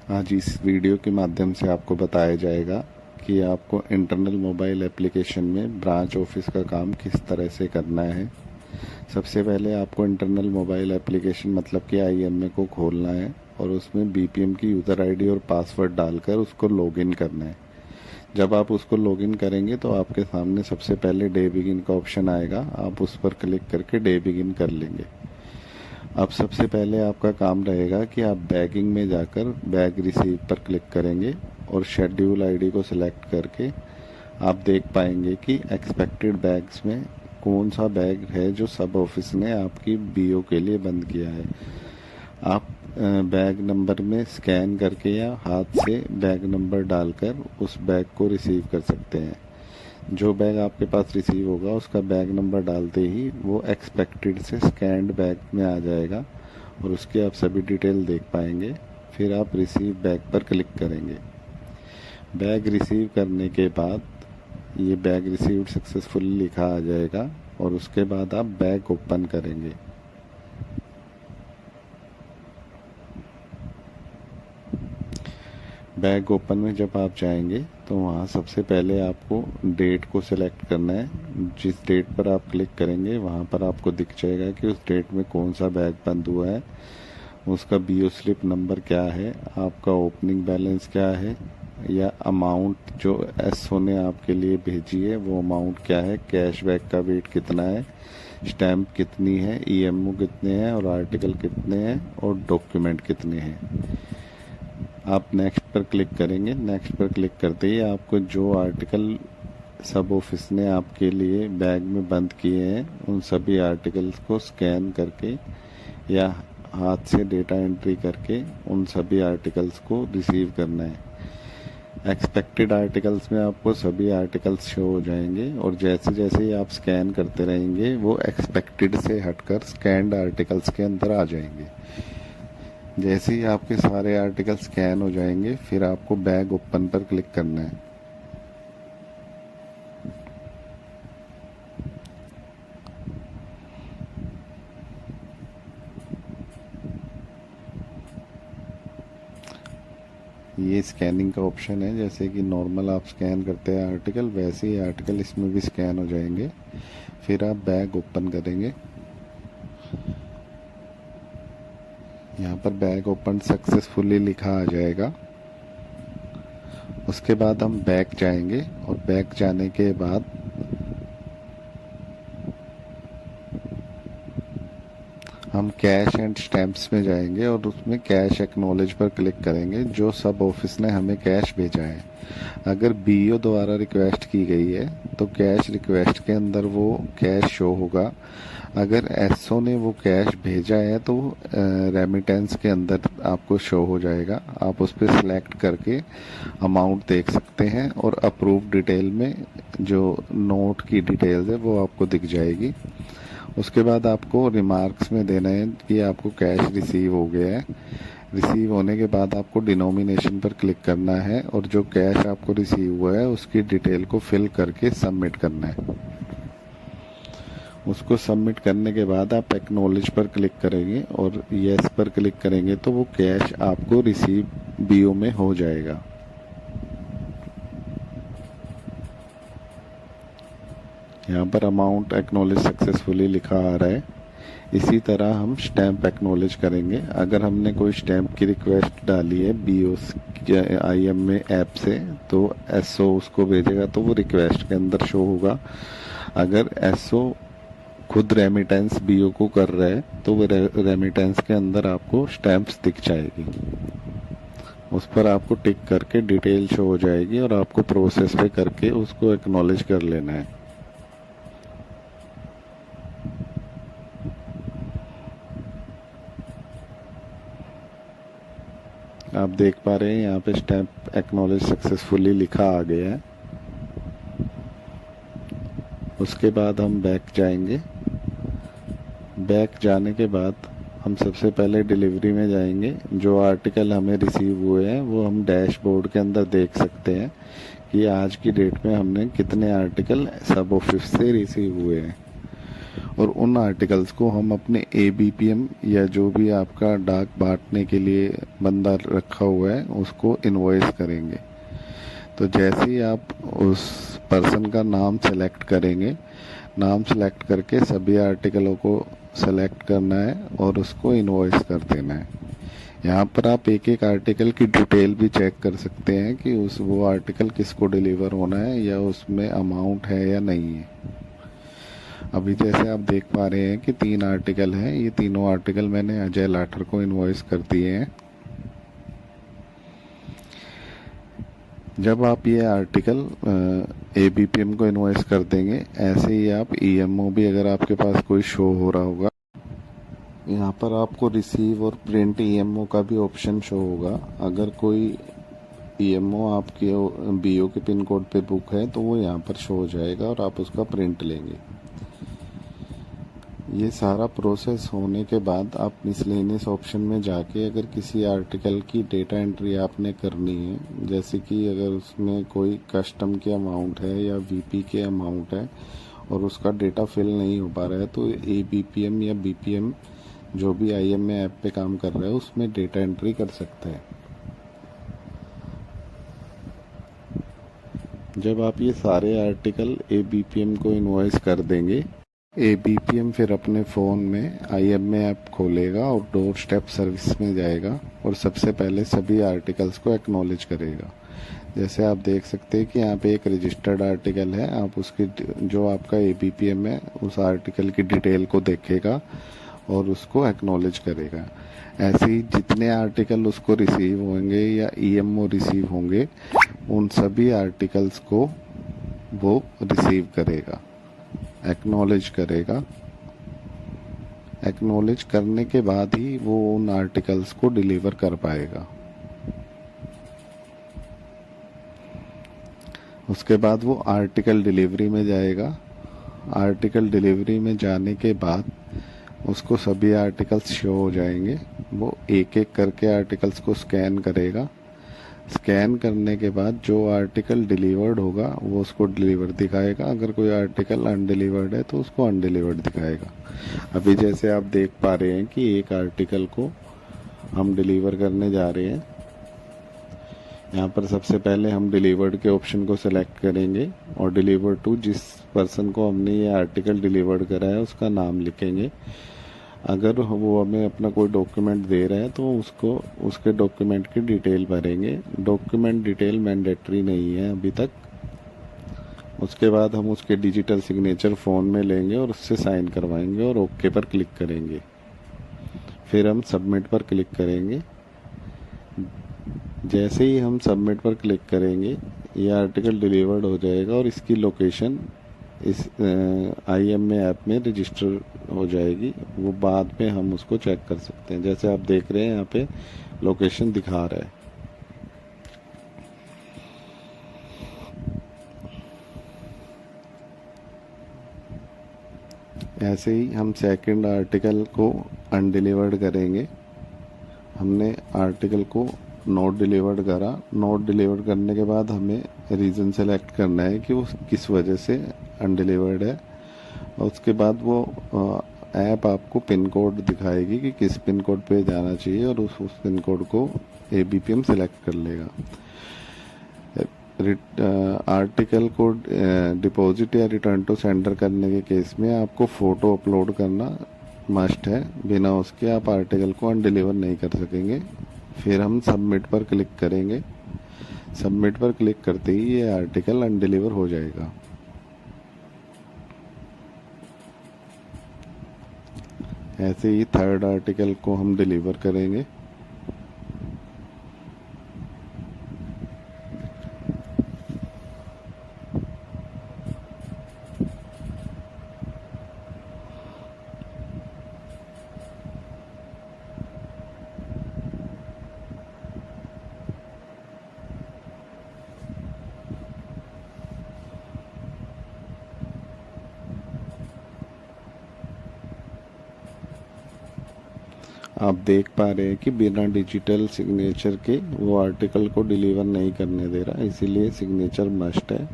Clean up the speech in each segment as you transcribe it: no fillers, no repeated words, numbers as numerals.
आज इस वीडियो के माध्यम से आपको बताया जाएगा कि आपको इंटरनल मोबाइल एप्लीकेशन में ब्रांच ऑफिस का काम किस तरह से करना है। सबसे पहले आपको इंटरनल मोबाइल एप्लीकेशन मतलब कि आईएमए को खोलना है और उसमें बीपीएम की यूज़र आईडी और पासवर्ड डालकर उसको लॉगिन करना है। जब आप उसको लॉगिन करेंगे तो आपके सामने सबसे पहले डे बिगिन का ऑप्शन आएगा, आप उस पर क्लिक करके डे बिगिन कर लेंगे। अब सबसे पहले आपका काम रहेगा कि आप बैगिंग में जाकर बैग रिसीव पर क्लिक करेंगे और शेड्यूल आईडी को सिलेक्ट करके आप देख पाएंगे कि एक्सपेक्टेड बैग्स में कौन सा बैग है जो सब ऑफिस ने आपकी बीओ के लिए बंद किया है। आप बैग नंबर में स्कैन करके या हाथ से बैग नंबर डालकर उस बैग को रिसीव कर सकते हैं। जो बैग आपके पास रिसीव होगा उसका बैग नंबर डालते ही वो एक्सपेक्टेड से स्कैन्ड बैग में आ जाएगा और उसकी आप सभी डिटेल देख पाएंगे। फिर आप रिसीव बैग पर क्लिक करेंगे। बैग रिसीव करने के बाद ये बैग रिसीव्ड सक्सेसफुली लिखा आ जाएगा और उसके बाद आप बैग ओपन करेंगे। बैग ओपन में जब आप जाएंगे तो वहाँ सबसे पहले आपको डेट को सिलेक्ट करना है। जिस डेट पर आप क्लिक करेंगे वहाँ पर आपको दिख जाएगा कि उस डेट में कौन सा बैग बंद हुआ है, उसका बीओ स्लिप नंबर क्या है, आपका ओपनिंग बैलेंस क्या है, या अमाउंट जो एसओ ने आपके लिए भेजी है वो अमाउंट क्या है, कैशबैक का वेट कितना है, स्टैम्प कितनी है, ईएमओ कितने हैं और आर्टिकल कितने हैं और डॉक्यूमेंट कितने हैं। आप नेक्स्ट पर क्लिक करेंगे। नेक्स्ट पर क्लिक करते ही आपको जो आर्टिकल सब ऑफिस ने आपके लिए बैग में बंद किए हैं उन सभी आर्टिकल्स को स्कैन करके या हाथ से डेटा एंट्री करके उन सभी आर्टिकल्स को रिसीव करना है। एक्सपेक्टेड आर्टिकल्स में आपको सभी आर्टिकल्स शो हो जाएंगे और जैसे जैसे ही आप स्कैन करते रहेंगे वो एक्सपेक्टेड से हटकर स्कैन्ड आर्टिकल्स के अंदर आ जाएंगे। जैसे ही आपके सारे आर्टिकल स्कैन हो जाएंगे फिर आपको बैग ओपन पर क्लिक करना है। ये स्कैनिंग का ऑप्शन है, जैसे कि नॉर्मल आप स्कैन करते हैं आर्टिकल वैसे ही आर्टिकल इसमें भी स्कैन हो जाएंगे। फिर आप बैग ओपन करेंगे। यहाँ पर बैग ओपन सक्सेसफुली लिखा आ जाएगा। उसके बाद हम बैक जाएंगे और बैक जाने के बाद हम कैश एंड स्टैम्प्स में जाएंगे और उसमें कैश एक्नॉलेज पर क्लिक करेंगे जो सब ऑफिस ने हमें कैश भेजा है। अगर बीओ द्वारा रिक्वेस्ट की गई है तो कैश रिक्वेस्ट के अंदर वो कैश शो होगा। अगर एसओ ने वो कैश भेजा है तो रेमिटेंस के अंदर आपको शो हो जाएगा। आप उस पर सिलेक्ट करके अमाउंट देख सकते हैं और अप्रूव डिटेल में जो नोट की डिटेल्स है वो आपको दिख जाएगी। उसके बाद आपको रिमार्क्स में देना है कि आपको कैश रिसीव हो गया है। रिसीव होने के बाद आपको डिनोमिनेशन पर क्लिक करना है और जो कैश आपको रिसीव हुआ है उसकी डिटेल को फिल करके सबमिट करना है। उसको सबमिट करने के बाद आप एक्नॉलेज पर क्लिक करेंगे और यस पर क्लिक करेंगे तो वो कैश आपको रिसीव बीओ में हो जाएगा। यहाँ पर अमाउंट एक्नॉलेज सक्सेसफुली लिखा आ रहा है। इसी तरह हम स्टैम्प एक्नॉलेज करेंगे। अगर हमने कोई स्टैम्प की रिक्वेस्ट डाली है बीओ आईएमए ऐप से तो एसओ उसको भेजेगा तो वो रिक्वेस्ट के अंदर शो होगा। अगर एसओ खुद रेमिटेंस बीओ को कर रहा है तो वो रेमिटेंस के अंदर आपको स्टैम्प्स दिख जाएगी। उस पर आपको टिक करके डिटेल शो हो जाएगी और आपको प्रोसेस पे करके उसको एक्नॉलेज कर लेना है। आप देख पा रहे हैं यहाँ पे स्टैम्प एक्नॉलेज सक्सेसफुली लिखा आ गया है। उसके बाद हम बैक जाएंगे। बैक जाने के बाद हम सबसे पहले डिलीवरी में जाएंगे। जो आर्टिकल हमें रिसीव हुए हैं वो हम डैशबोर्ड के अंदर देख सकते हैं कि आज की डेट में हमने कितने आर्टिकल सब ऑफिस से रिसीव हुए हैं। और उन आर्टिकल्स को हम अपने एबीपीएम या जो भी आपका डाक बांटने के लिए बंदा रखा हुआ है उसको इनवॉइस करेंगे। तो जैसे ही आप उस पर्सन का नाम सेलेक्ट करेंगे, नाम सेलेक्ट करके सभी आर्टिकलों को सेलेक्ट करना है और उसको इनवॉइस कर देना है। यहाँ पर आप एक एक आर्टिकल की डिटेल भी चेक कर सकते हैं कि उस वो आर्टिकल किसको डिलीवर होना है या उसमें अमाउंट है या नहीं है। अभी जैसे आप देख पा रहे हैं कि 3 आर्टिकल हैं, ये तीनों आर्टिकल मैंने अजय लाठर को इनवॉइस कर दिए हैं। जब आप ये आर्टिकल एबीपीएम को इनवॉइस कर देंगे, ऐसे ही आप ईएमओ भी अगर आपके पास कोई शो हो रहा होगा, यहाँ पर आपको रिसीव और प्रिंट ईएमओ का भी ऑप्शन शो होगा। अगर कोई ईएमओ आपके बीओ के पिन कोड पे बुक है तो वो यहाँ पर शो हो जाएगा और आप उसका प्रिंट लेंगे। ये सारा प्रोसेस होने के बाद आप मिसलेनियस ऑप्शन में जाके अगर किसी आर्टिकल की डेटा एंट्री आपने करनी है, जैसे कि अगर उसमें कोई कस्टम के अमाउंट है या वीपी के अमाउंट है और उसका डेटा फिल नहीं हो पा रहा है, तो एबीपीएम या बीपीएम जो भी आईएमए ऐप पे काम कर रहा है उसमें डेटा एंट्री कर सकता है। जब आप ये सारे आर्टिकल एबीपीएम को इनवॉइस कर देंगे, एबीपीएम फिर अपने फ़ोन में आईएमए ऐप खोलेगा और डोर स्टेप सर्विस में जाएगा और सबसे पहले सभी आर्टिकल्स को एक्नॉलेज करेगा। जैसे आप देख सकते हैं कि यहाँ पे एक रजिस्टर्ड आर्टिकल है, आप उसकी जो आपका एबीपीएम है उस आर्टिकल की डिटेल को देखेगा और उसको एक्नॉलेज करेगा। ऐसे ही जितने आर्टिकल उसको रिसीव होंगे या ईएमओ रिसीव होंगे, उन सभी आर्टिकल्स को वो रिसीव करेगा, एक्नॉलेज करेगा। एक्नॉलेज करने के बाद ही वो उन आर्टिकल्स को डिलीवर कर पाएगा। उसके बाद वो आर्टिकल डिलीवरी में जाएगा। आर्टिकल डिलीवरी में जाने के बाद उसको सभी आर्टिकल्स शो हो जाएंगे। वो एक एक करके आर्टिकल्स को स्कैन करेगा। स्कैन करने के बाद जो आर्टिकल डिलीवर्ड होगा वो उसको डिलीवर दिखाएगा। अगर कोई आर्टिकल अनडिलीवर्ड है तो उसको अनडिलीवर्ड दिखाएगा। अभी जैसे आप देख पा रहे हैं कि एक आर्टिकल को हम डिलीवर करने जा रहे हैं। यहाँ पर सबसे पहले हम डिलीवर्ड के ऑप्शन को सिलेक्ट करेंगे और डिलीवर टू, जिस पर्सन को हमने ये आर्टिकल डिलीवर्ड करा है उसका नाम लिखेंगे। अगर वो हमें अपना कोई डॉक्यूमेंट दे रहा है तो उसको उसके डॉक्यूमेंट की डिटेल भरेंगे। डॉक्यूमेंट डिटेल मैंडेटरी नहीं है अभी तक। उसके बाद हम उसके डिजिटल सिग्नेचर फ़ोन में लेंगे और उससे साइन करवाएंगे और ओके पर क्लिक करेंगे। फिर हम सबमिट पर क्लिक करेंगे। जैसे ही हम सबमिट पर क्लिक करेंगे ये आर्टिकल डिलीवर्ड हो जाएगा और इसकी लोकेशन इस आईएमए ऐप में रजिस्टर हो जाएगी। वो बाद में हम उसको चेक कर सकते हैं। जैसे आप देख रहे हैं यहाँ पे लोकेशन दिखा रहा है। ऐसे ही हम सेकंड आर्टिकल को अनडिलीवर्ड करेंगे। हमने आर्टिकल को नोट डिलीवर्ड करा। नोट डिलीवर्ड करने के बाद हमें रीज़न सेलेक्ट करना है कि वो किस वजह से अनडिलीवर्ड है। और उसके बाद वो ऐप आपको पिन कोड दिखाएगी कि किस पिन कोड पे जाना चाहिए और उस पिन कोड को एबीपीएम सेलेक्ट कर लेगा। आर्टिकल को डिपॉजिट या रिटर्न टू सेंडर करने के केस में आपको फ़ोटो अपलोड करना मस्ट है। बिना उसके आप आर्टिकल को अनडिलीवर नहीं कर सकेंगे। फिर हम सबमिट पर क्लिक करेंगे। सबमिट पर क्लिक करते ही ये आर्टिकल अनडिलीवर हो जाएगा। ऐसे ही थर्ड आर्टिकल को हम डिलीवर करेंगे। आप देख पा रहे हैं कि बिना डिजिटल सिग्नेचर के वो आर्टिकल को डिलीवर नहीं करने दे रहा, इसीलिए सिग्नेचर मस्ट है।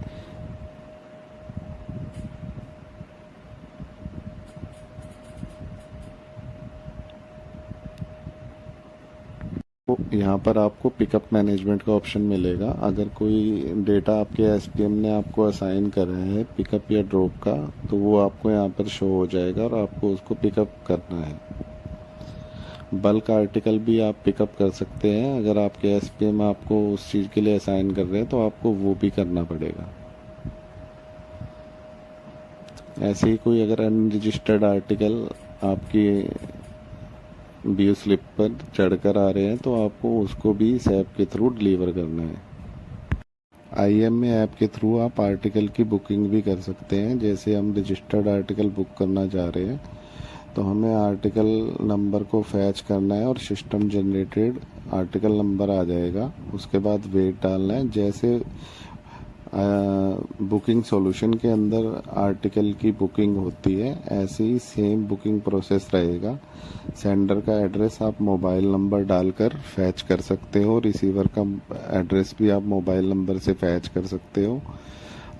यहाँ पर आपको पिकअप मैनेजमेंट का ऑप्शन मिलेगा। अगर कोई डेटा आपके एसपीएम ने आपको असाइन करा है पिकअप या ड्रॉप का, तो वो आपको यहाँ पर शो हो जाएगा और आपको उसको पिकअप करना है। बल्क आर्टिकल भी आप पिकअप कर सकते हैं। अगर आपके एसपीएम आपको उस चीज़ के लिए असाइन कर रहे हैं तो आपको वो भी करना पड़ेगा। ऐसे ही कोई अगर अनरजिस्टर्ड आर्टिकल आपकी बीओ स्लिप पर चढ़कर आ रहे हैं तो आपको उसको भी इस ऐप के थ्रू डिलीवर करना है। आईएमए ऐप के थ्रू आप आर्टिकल की बुकिंग भी कर सकते हैं। जैसे हम रजिस्टर्ड आर्टिकल बुक करना चाह रहे हैं तो हमें आर्टिकल नंबर को फैच करना है और सिस्टम जनरेटेड आर्टिकल नंबर आ जाएगा। उसके बाद वेट डालना है। जैसे बुकिंग सॉल्यूशन के अंदर आर्टिकल की बुकिंग होती है, ऐसे ही सेम बुकिंग प्रोसेस रहेगा। सेंडर का एड्रेस आप मोबाइल नंबर डालकर फैच कर सकते हो, रिसीवर का एड्रेस भी आप मोबाइल नंबर से फैच कर सकते हो।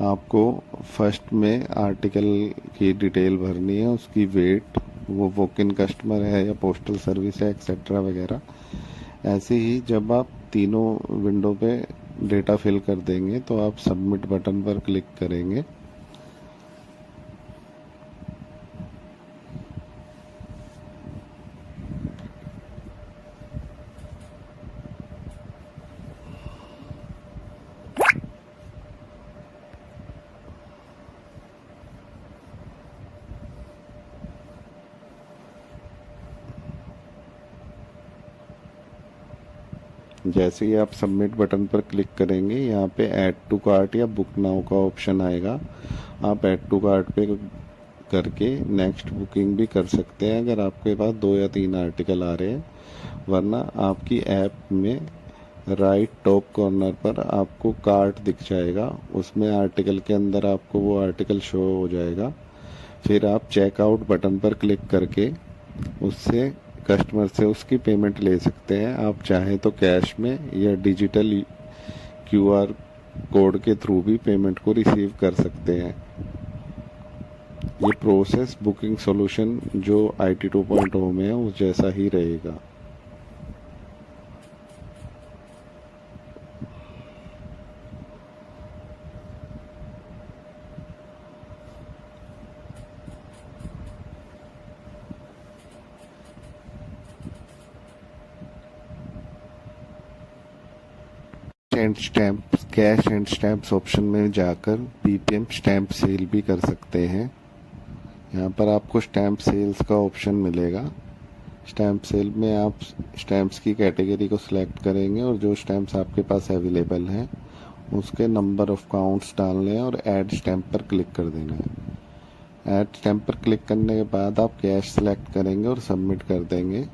आपको फर्स्ट में आर्टिकल की डिटेल भरनी है, उसकी वेट, वो वॉक इन कस्टमर है या पोस्टल सर्विस है, एक्सेट्रा वगैरह। ऐसे ही जब आप तीनों विंडो पे डेटा फिल कर देंगे तो आप सबमिट बटन पर क्लिक करेंगे। जैसे ही आप सबमिट बटन पर क्लिक करेंगे, यहाँ पे ऐड टू कार्ट या बुक नाउ का ऑप्शन आएगा। आप ऐड टू कार्ट पे करके नेक्स्ट बुकिंग भी कर सकते हैं अगर आपके पास 2 या 3 आर्टिकल आ रहे हैं। वरना आपकी ऐप में राइट टॉप कॉर्नर पर आपको कार्ट दिख जाएगा, उसमें आर्टिकल के अंदर आपको वो आर्टिकल शो हो जाएगा। फिर आप चेकआउट बटन पर क्लिक करके उससे कस्टमर से उसकी पेमेंट ले सकते हैं। आप चाहें तो कैश में या डिजिटल क्यूआर कोड के थ्रू भी पेमेंट को रिसीव कर सकते हैं। ये प्रोसेस बुकिंग सॉल्यूशन जो IT 2.0 में है उस जैसा ही रहेगा। And stamp cash and stamps option में जाकर बीपीएम स्टैम्प सेल भी कर सकते हैं। यहाँ पर आपको स्टैम्प सेल्स का ऑप्शन मिलेगा। स्टैम्प सेल में आप स्टैम्प्स की कैटेगरी को सिलेक्ट करेंगे और जो स्टैम्प्स आपके पास अवेलेबल हैं उसके नंबर ऑफ काउंट्स डालने हैं और ऐड स्टैम्प पर क्लिक कर देना है। ऐड स्टैम्प पर क्लिक करने के बाद आप कैश सेलेक्ट करेंगे और सबमिट कर देंगे।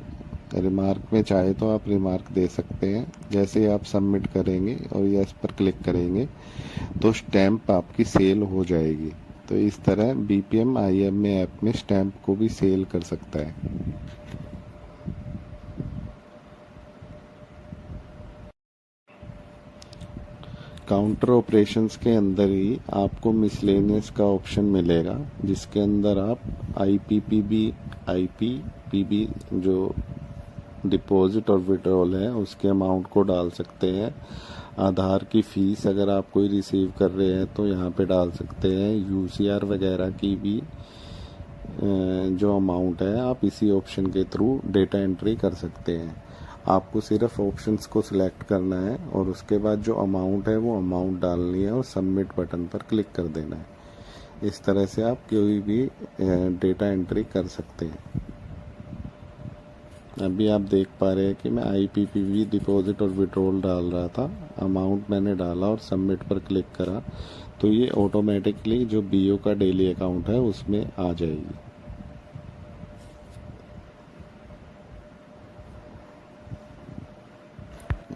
रिमार्क में चाहे तो आप रिमार्क दे सकते हैं। जैसे ही आप सबमिट करेंगे और यस पर क्लिक करेंगे तो स्टैम्प आपकी सेल हो जाएगी। तो इस तरह बीपीएम आईएमए ऐप में स्टैम्प को भी सेल कर सकता है। काउंटर ऑपरेशंस के अंदर ही आपको मिसलेनियस का ऑप्शन मिलेगा, जिसके अंदर आप आईपीपीबी जो डिपॉजिट और विड्रॉल है उसके अमाउंट को डाल सकते हैं। आधार की फ़ीस अगर आप कोई रिसीव कर रहे हैं तो यहाँ पे डाल सकते हैं। यूसीआर वगैरह की भी जो अमाउंट है आप इसी ऑप्शन के थ्रू डेटा एंट्री कर सकते हैं। आपको सिर्फ ऑप्शंस को सिलेक्ट करना है और उसके बाद जो अमाउंट है वो अमाउंट डालनी है और सबमिट बटन पर क्लिक कर देना है। इस तरह से आप कोई भी डेटा एंट्री कर सकते हैं। अभी आप देख पा रहे हैं कि मैं आईपीपीबी डिपॉजिट और विड्रॉल डाल रहा था, अमाउंट मैंने डाला और सबमिट पर क्लिक करा तो ये ऑटोमेटिकली जो बीओ का डेली अकाउंट है उसमें आ जाएगी।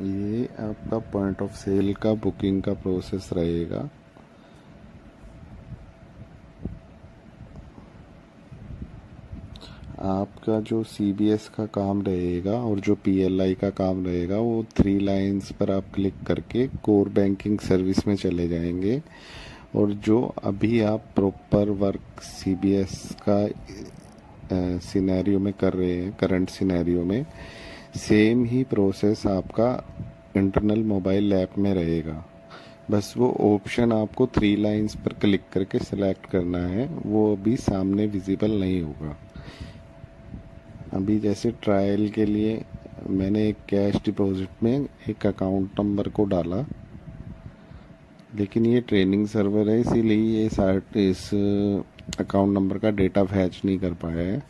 ये आपका पॉइंट ऑफ सेल का बुकिंग का प्रोसेस रहेगा। आपका जो सीबीएस का काम रहेगा और जो पीएलआई का काम रहेगा वो 3 लाइंस पर आप क्लिक करके कोर बैंकिंग सर्विस में चले जाएंगे। और जो अभी आप प्रॉपर वर्क सीबीएस का सिनेरियो में कर रहे हैं, करंट सिनेरियो में सेम ही प्रोसेस आपका इंटरनल मोबाइल ऐप में रहेगा। बस वो ऑप्शन आपको 3 लाइंस पर क्लिक करके सिलेक्ट करना है, वो अभी सामने विजिबल नहीं होगा। अभी जैसे ट्रायल के लिए मैंने एक कैश डिपॉजिट में एक अकाउंट नंबर को डाला, लेकिन ये ट्रेनिंग सर्वर है इसीलिए ये इस अकाउंट नंबर का डेटा फैच नहीं कर पाया है।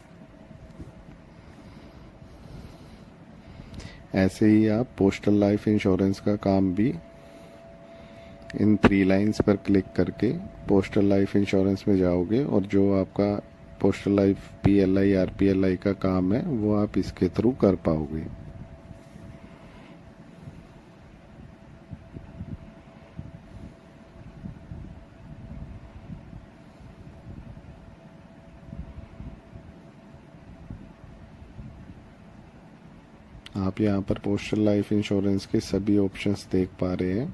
ऐसे ही आप पोस्टल लाइफ इंश्योरेंस का काम भी इन 3 लाइंस पर क्लिक करके पोस्टल लाइफ इंश्योरेंस में जाओगे और जो आपका पोस्टल लाइफ PLI RPLI का काम है वो आप इसके थ्रू कर पाओगे। आप यहाँ पर पोस्टल लाइफ इंश्योरेंस के सभी ऑप्शंस देख पा रहे हैं।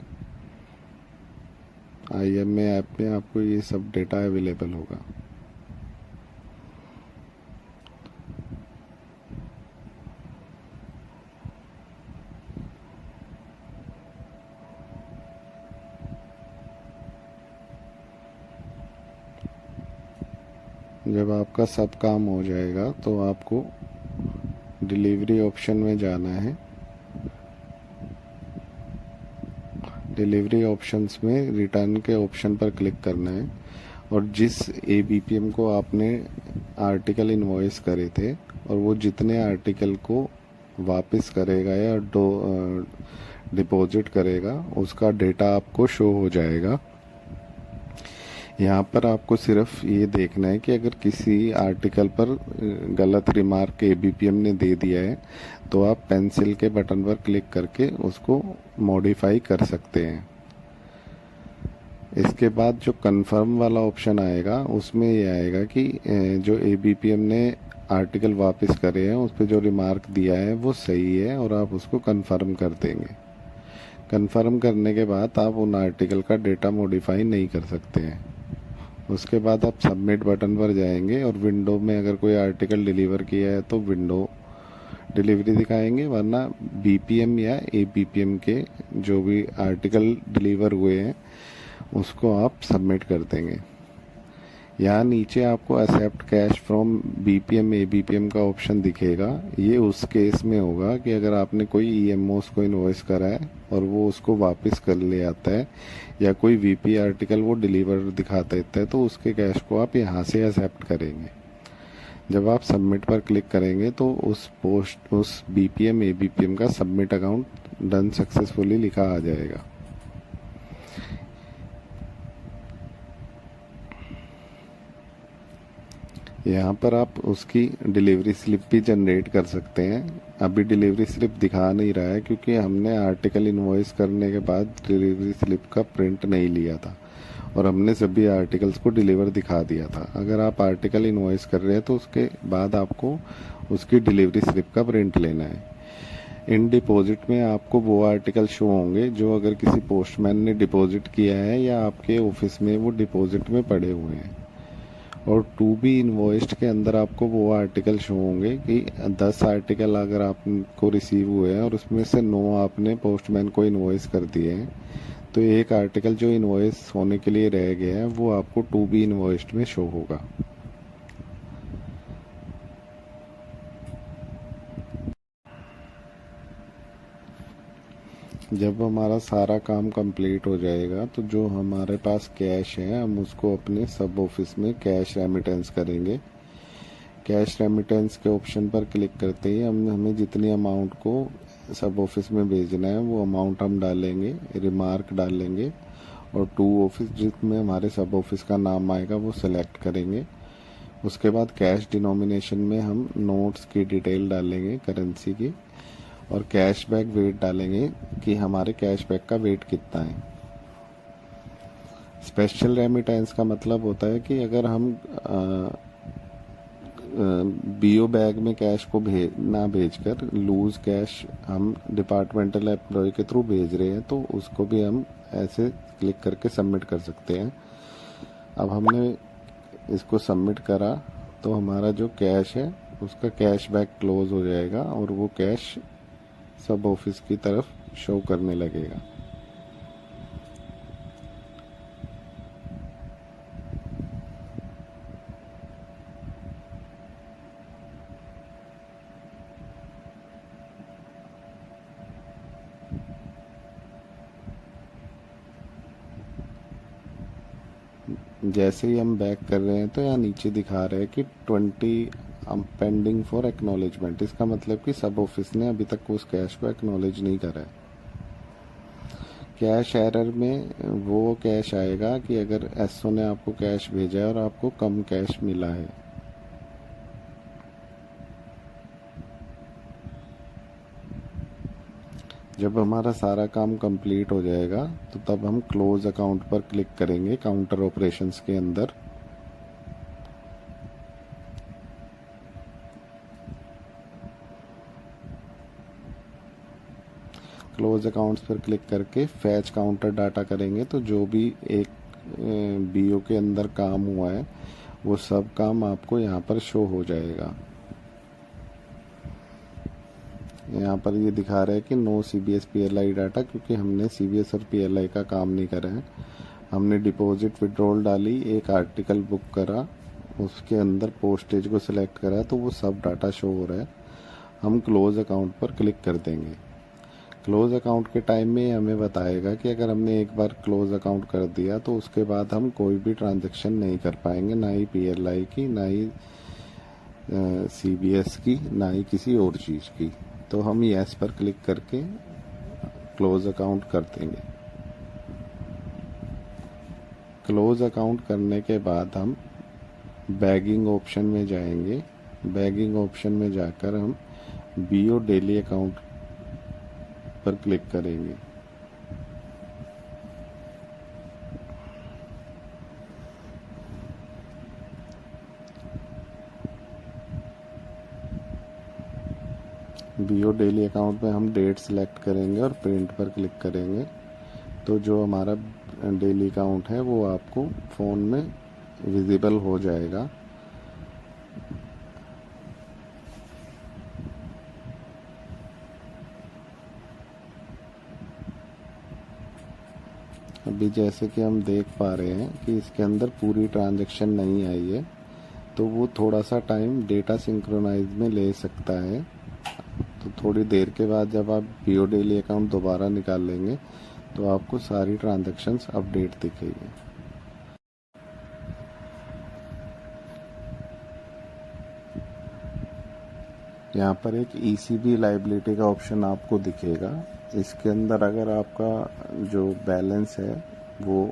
IMA ऐप में आपको ये सब डेटा अवेलेबल होगा। जब आपका सब काम हो जाएगा तो आपको डिलीवरी ऑप्शन में जाना है। डिलीवरी ऑप्शंस में रिटर्न के ऑप्शन पर क्लिक करना है और जिस ABPM को आपने आर्टिकल इनवॉइस करे थे और वो जितने आर्टिकल को वापस करेगा या डिपॉजिट करेगा उसका डेटा आपको शो हो जाएगा। यहाँ पर आपको सिर्फ ये देखना है कि अगर किसी आर्टिकल पर गलत रिमार्क ABPM ने दे दिया है तो आप पेंसिल के बटन पर क्लिक करके उसको मॉडिफाई कर सकते हैं। इसके बाद जो कंफर्म वाला ऑप्शन आएगा उसमें ये आएगा कि जो ABPM ने आर्टिकल वापस करे हैं उस पर जो रिमार्क दिया है वो सही है और आप उसको कंफर्म कर देंगे। कंफर्म करने के बाद आप उन आर्टिकल का डेटा मॉडिफाई नहीं कर सकते हैं। उसके बाद आप सबमिट बटन पर जाएंगे और विंडो में अगर कोई आर्टिकल डिलीवर किया है तो विंडो डिलीवरी दिखाएंगे, वरना BPM या ABPM के जो भी आर्टिकल डिलीवर हुए हैं उसको आप सबमिट कर देंगे। यहाँ नीचे आपको accept cash from BPM ABPM का ऑप्शन दिखेगा। ये उस केस में होगा कि अगर आपने कोई EMOs को इनवॉइस करा है और वो उसको वापस कर ले आता है या कोई VP आर्टिकल वो डिलीवर दिखा देता है तो उसके कैश को आप यहाँ से एक्सेप्ट करेंगे। जब आप सबमिट पर क्लिक करेंगे तो उस BPM ABPM का सबमिट अकाउंट डन सक्सेसफुली लिखा आ जाएगा। यहाँ पर आप उसकी डिलीवरी स्लिप भी जनरेट कर सकते हैं। अभी डिलीवरी स्लिप दिखा नहीं रहा है क्योंकि हमने आर्टिकल इनवॉइस करने के बाद डिलीवरी स्लिप का प्रिंट नहीं लिया था और हमने सभी आर्टिकल्स को डिलीवर दिखा दिया था। अगर आप आर्टिकल इनवॉइस कर रहे हैं तो उसके बाद आपको उसकी डिलीवरी स्लिप का प्रिंट लेना है। इन डिपॉजिट में आपको वो आर्टिकल शो होंगे जो अगर किसी पोस्टमैन ने डिपॉजिट किया है या आपके ऑफिस में वो डिपॉजिट में पड़े हुए हैं। और टू बी इनवॉइस्ड के अंदर आपको वो आर्टिकल शो होंगे कि 10 आर्टिकल अगर आपको रिसीव हुए हैं और उसमें से 9 आपने पोस्टमैन को इनवॉइस कर दिए हैं तो एक आर्टिकल जो इनवॉइस होने के लिए रह गया है वो आपको टू बी इनवॉइस्ड में शो होगा। जब हमारा सारा काम कंप्लीट हो जाएगा तो जो हमारे पास कैश है हम उसको अपने सब ऑफिस में कैश रेमिटेंस करेंगे। कैश रेमिटेंस के ऑप्शन पर क्लिक करते ही हमें जितनी अमाउंट को सब ऑफिस में भेजना है वो अमाउंट हम डालेंगे, रिमार्क डालेंगे और टू ऑफिस जिसमें हमारे सब ऑफिस का नाम आएगा वो सिलेक्ट करेंगे। उसके बाद कैश डिनोमिनेशन में हम नोट्स की डिटेल डालेंगे करेंसी की और कैशबैक वेट डालेंगे कि हमारे कैशबैक का वेट कितना है। स्पेशल रेमिटेंस का मतलब होता है कि अगर हम BO बैग में कैश को ना भेजकर लूज कैश हम डिपार्टमेंटल एम्प्लॉय के थ्रू भेज रहे हैं तो उसको भी हम ऐसे क्लिक करके सबमिट कर सकते हैं। अब हमने इसको सबमिट करा तो हमारा जो कैश है उसका कैशबैक क्लोज हो जाएगा और वो कैश सब ऑफिस की तरफ शो करने लगेगा। जैसे ही हम बैक कर रहे हैं तो यहाँ नीचे दिखा रहे हैं कि 20 पेंडिंग फॉर एक्नॉलेजमेंट। इसका मतलब कि सब ऑफिस ने अभी तक उस कैश को एक्नॉलेज नहीं करा है। कैश एरर में वो कैश आएगा कि अगर एसओ ने आपको कैश भेजा है और आपको कम कैश मिला है। जब हमारा सारा काम कंप्लीट हो जाएगा तो तब हम क्लोज अकाउंट पर क्लिक करेंगे काउंटर ऑपरेशंस के अंदर। क्लोज अकाउंट्स पर क्लिक करके फैच काउंटर डाटा करेंगे तो जो भी एक बीओ के अंदर काम हुआ है वो सब काम आपको यहाँ पर शो हो जाएगा। यहाँ पर ये दिखा रहा है कि नो सीबीएस पीएलआई डाटा, क्योंकि हमने सीबीएस और पीएलआई का काम नहीं करा है। हमने डिपॉजिट विड्रॉल डाली, एक आर्टिकल बुक करा, उसके अंदर पोस्टेज को सिलेक्ट करा तो वो सब डाटा शो हो रहा है। हम क्लोज अकाउंट पर क्लिक कर देंगे। क्लोज अकाउंट के टाइम में हमें बताएगा कि अगर हमने एक बार क्लोज अकाउंट कर दिया तो उसके बाद हम कोई भी ट्रांजैक्शन नहीं कर पाएंगे, ना ही पीएलआई की, ना ही सीबीएस की, ना ही किसी और चीज़ की। तो हम यस पर क्लिक करके क्लोज अकाउंट कर देंगे। क्लोज अकाउंट करने के बाद हम बैगिंग ऑप्शन में जाएंगे। बैगिंग ऑप्शन में जाकर हम बीओ डेली अकाउंट पर क्लिक करेंगे। बीओ डेली अकाउंट में हम डेट सिलेक्ट करेंगे और प्रिंट पर क्लिक करेंगे तो जो हमारा डेली अकाउंट है वो आपको फ़ोन में विजिबल हो जाएगा। अभी जैसे कि हम देख पा रहे हैं कि इसके अंदर पूरी ट्रांजैक्शन नहीं आई है, तो वो थोड़ा सा टाइम डेटा सिंक्रोनाइज में ले सकता है। तो थोड़ी देर के बाद जब आप बीओ डेली अकाउंट दोबारा निकाल लेंगे तो आपको सारी ट्रांजैक्शंस अपडेट दिखेगी। यहाँ पर एक ईसीबी लाइबिलिटी का ऑप्शन आपको दिखेगा। इसके अंदर अगर आपका जो बैलेंस है वो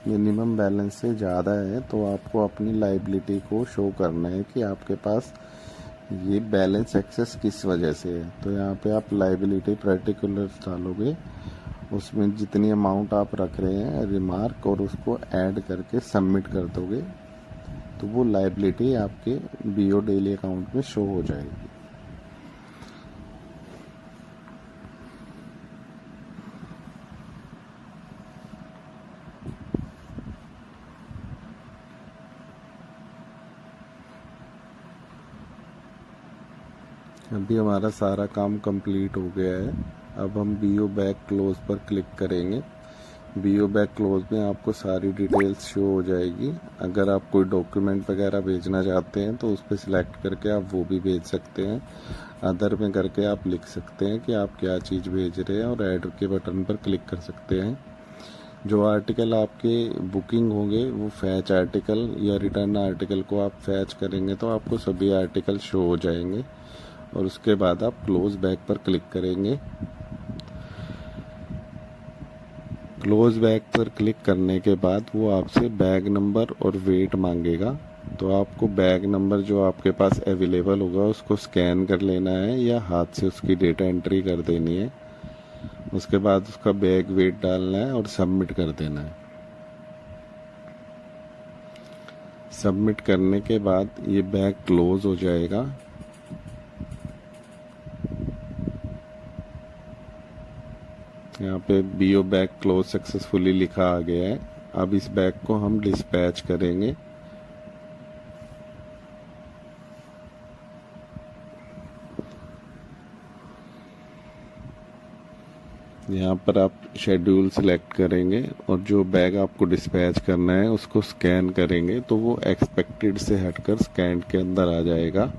मिनिमम बैलेंस से ज़्यादा है तो आपको अपनी लाइबिलिटी को शो करना है कि आपके पास ये बैलेंस एक्सेस किस वजह से है। तो यहाँ पे आप लाइबिलिटी पर्टिकुलर्स डालोगे, उसमें जितनी अमाउंट आप रख रहे हैं रिमार्क, और उसको ऐड करके सबमिट कर दोगे तो वो लाइबिलिटी आपके बीओ डेली अकाउंट में शो हो जाएगी। अभी हमारा सारा काम कंप्लीट हो गया है। अब हम बीओ बैक क्लोज पर क्लिक करेंगे। बीओ बैक क्लोज में आपको सारी डिटेल्स शो हो जाएगी। अगर आप कोई डॉक्यूमेंट वगैरह भेजना चाहते हैं तो उस पर सिलेक्ट करके आप वो भी भेज सकते हैं। अदर में करके आप लिख सकते हैं कि आप क्या चीज़ भेज रहे हैं और ऐड के बटन पर क्लिक कर सकते हैं। जो आर्टिकल आपके बुकिंग होंगे वो फैच आर्टिकल या रिटर्न आर्टिकल को आप फैच करेंगे तो आपको सभी आर्टिकल शो हो जाएंगे। और उसके बाद आप क्लोज बैक पर क्लिक करेंगे। क्लोज बैक पर क्लिक करने के बाद वो आपसे बैग नंबर और वेट मांगेगा। तो आपको बैग नंबर जो आपके पास अवेलेबल होगा उसको स्कैन कर लेना है या हाथ से उसकी डेटा एंट्री कर देनी है। उसके बाद उसका बैग वेट डालना है और सबमिट कर देना है। सबमिट करने के बाद ये बैग क्लोज हो जाएगा। यहाँ पे बीओ बैग क्लोज सक्सेसफुली लिखा आ गया है। अब इस बैग को हम डिस्पैच करेंगे। यहाँ पर आप शेड्यूल सिलेक्ट करेंगे और जो बैग आपको डिस्पैच करना है उसको स्कैन करेंगे तो वो एक्सपेक्टेड से हटकर स्कैन के अंदर आ जाएगा।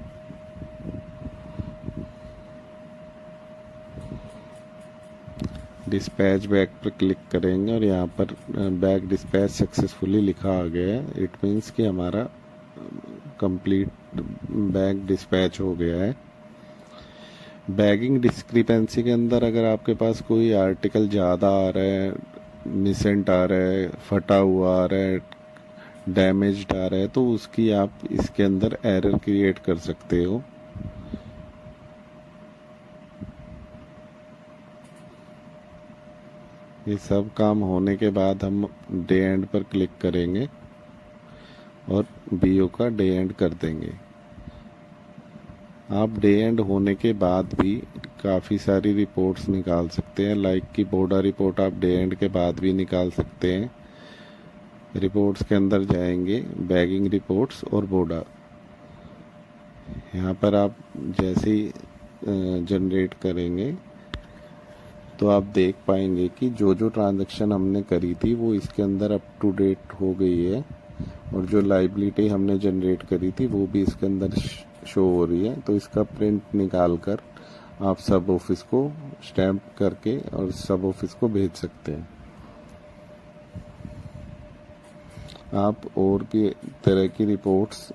डिस्पैच बैग पर क्लिक करेंगे और यहाँ पर बैग डिस्पैच सक्सेसफुली लिखा आ गया है। इट मीन्स कि हमारा कंप्लीट बैग डिस्पैच हो गया है। बैगिंग डिस्क्रिपेंसी के अंदर अगर आपके पास कोई आर्टिकल ज़्यादा आ रहा है, मिसेंट आ रहा है, फटा हुआ आ रहा है, डैमेज्ड आ रहा है, तो उसकी आप इसके अंदर एरर क्रिएट कर सकते हो। ये सब काम होने के बाद हम डे एंड पर क्लिक करेंगे और बीओ का डे एंड कर देंगे। आप डे एंड होने के बाद भी काफ़ी सारी रिपोर्ट्स निकाल सकते हैं, लाइक कि बोर्डा रिपोर्ट आप डे एंड के बाद भी निकाल सकते हैं। रिपोर्ट्स के अंदर जाएंगे, बैगिंग रिपोर्ट्स और बोर्डा। यहाँ पर आप जैसे ही जनरेट करेंगे तो आप देख पाएंगे कि जो जो ट्रांजैक्शन हमने करी थी वो इसके अंदर अप टू डेट हो गई है और जो लायबिलिटी हमने जनरेट करी थी वो भी इसके अंदर शो हो रही है। तो इसका प्रिंट निकाल कर आप सब ऑफिस को स्टैम्प करके और सब ऑफिस को भेज सकते हैं। आप और भी तरह की रिपोर्ट्स